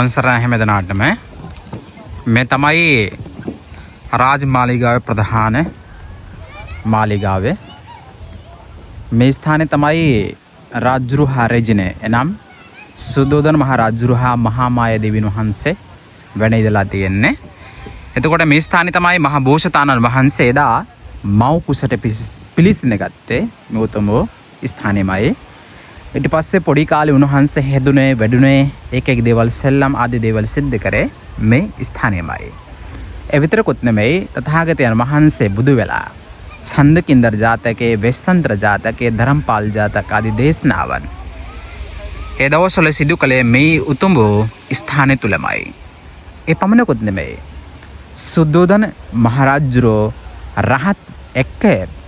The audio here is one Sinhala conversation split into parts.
තෙරුවන් සරණයි හැම දෙනාටම. මේ තමයි රාජමාලිගාවේ ප්‍රධාන මාලිගාව. මේ ස්ථානයේ තමයි රාජ්ජුරුහා රෙජිනේ එනම් සුද්ධෝදන මහ රාජ්ජුරුහා මහා මායා දෙවියන් වහන්සේ වැඩ ඉඳලා තියෙන්නේ. එතකොට මේ ස්ථානයේ තමයි මහා බෝසතාණන් වහන්සේ එදා මව් කුසට පිළිසින ගත්තේ මේ උතුම් ස්ථානෙමයි. ඊට පස්සේ පොඩි කාලේ උන්වහන්සේ හැදුනේ වැඩුනේ එක දේවල් සෙල්ලම් ආදී දේවල් සිද්ධ කරේ මේ ස්ථානෙමයි. ඒ විතරකුත් නෙමෙයි තථාගතයන් වහන්සේ බුදු වෙලා ඡන්දකින්දර ජාතකයේ වෙස්සන්තර ජාතකයේ ධර්මපාල ජාතක ආදී දේශනාවන් ඒ දවස්වල සිදු කළේ මේ උතුම් ස්ථානය තුලමයි. ඒ පමණකුත් නෙමෙයි සුද්ධෝදන මහරජුරෝ රහත් එක්ක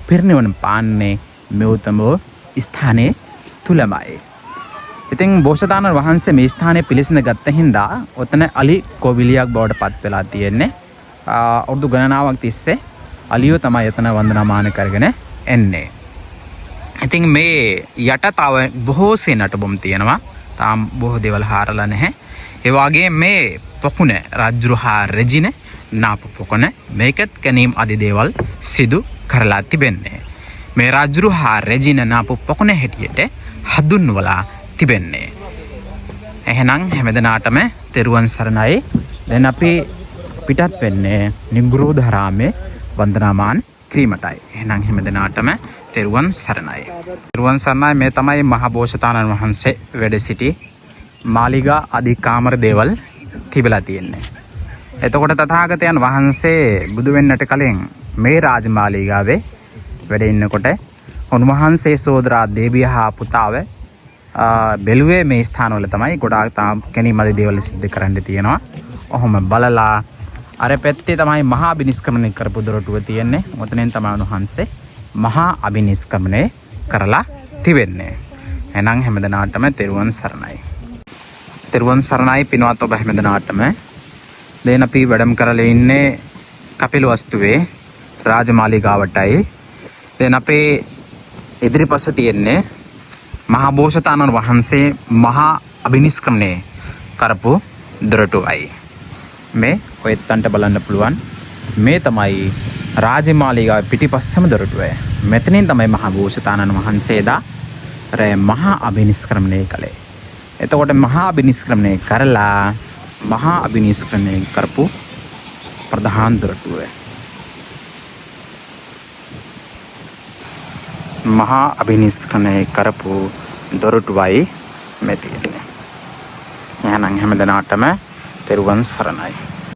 පිරිනිවන් පාන්නේ මේ උතුම් ස්ථානයේ තුලමයි. ඉතින් බෝසතාණන් වහන්සේ මේ ස්ථානයේ පිළිසින ගත්ත හින්දා ඔතන අලි කෝවිලියක් බවට පත් වෙලා තියෙන්නේ. අවුරුදු ගණනාවක් තිස්සේ අලියෝ තමයි එතන වන්දනාමාන කරගෙන එන්නේ. ඉතින් මේ යට තව බොහෝ සෙනටබොම් තියෙනවා. තාම බොහෝ දේවල් හාරලා නැහැ. ඒ වගේ මේ පොකුණ රාජ්ජුරුහා රෙජින නාපු පොකුණ මේකත් කැනීම් ආදී දේවල් සිදු කරලා තිබෙන්නේ. මේ රාජ්ජුරුහා රෙජින නාපු පොකුණ හැටියට හඳුන්වලා තිබෙන්නේ. එහෙනම් හැමදෙනාටම තෙරුවන් සරණයි. දැන් අපි පිටත් වෙන්නේ නිග්‍රෝධාරාමේ වන්දනාමාන ක්‍රීමටයි. එහෙනම් හැමදෙනාටම තෙරුවන් සරණයි. තෙරුවන් සරණයි. මේ තමයි මහා බෝසතාණන් වහන්සේ වැඩ සිටි මාලිගා ආදී කාමර දේවල් තිබලා තියෙන්නේ. එතකොට තථාගතයන් වහන්සේ බුදු වෙන්නට කලින් මේ රාජමාලිගාවේ වැඩ ඉන්නකොට උන්වහන්සේ සෝදරා දේවිය හා පුතාව බැලුවේ මේ ස්ථානවල තමයි ගොඩාක් තාම කැණීම් ආදී දේවල් සිද්ධ කරන්න තියෙනවා. ඔහොම බලලා අර පැත්තේ තමයි මහා අභිනිෂ්ක්‍රමණය කරපු දොරටුව තියෙන්නේ. ඔතනෙන් තමයි උන්වහන්සේ මහා අභිනිෂ්ක්‍රමණය කරලා තිබෙන්නේ. එහෙනම් හැමදෙනාටම තෙරුවන් සරණයි. තෙරුවන් සරණයි පින්වත් ඔබ හැමදෙනාටම. දැන් අපි වැඩම කරලා ඉන්නේ කපිලවස්තුවේ රාජමාලිගාවටයි. දැන් අපේ ඉදිරිපස තියෙන්නේ මහා බෝසතාණන් වහන්සේ මහා අභිනිෂ්ක්‍රමණය කරපු දොරටුවයි. මේ ඔයත්තන්ට බලන්න පුළුවන්. මේ තමයි රාජමාලිගාවේ පිටිපස්සම දොරටුව. මෙතනින් තමයි මහා බෝසතාණන් වහන්සේදා මහා අභිනිෂ්ක්‍රමණය කළේ. එතකොට මහා අභිනිෂ්ක්‍රමණය කරලා මහා අභිනිෂ්ක්‍රමණය කරපු ප්‍රධාන දොරටුව. මහා අභිනිෂ්ක්‍රමණය කරපු දොරටුවයි මේ තියෙන්නේ. එහෙනම් හැමදෙනාටම තෙරුවන් සරණයි.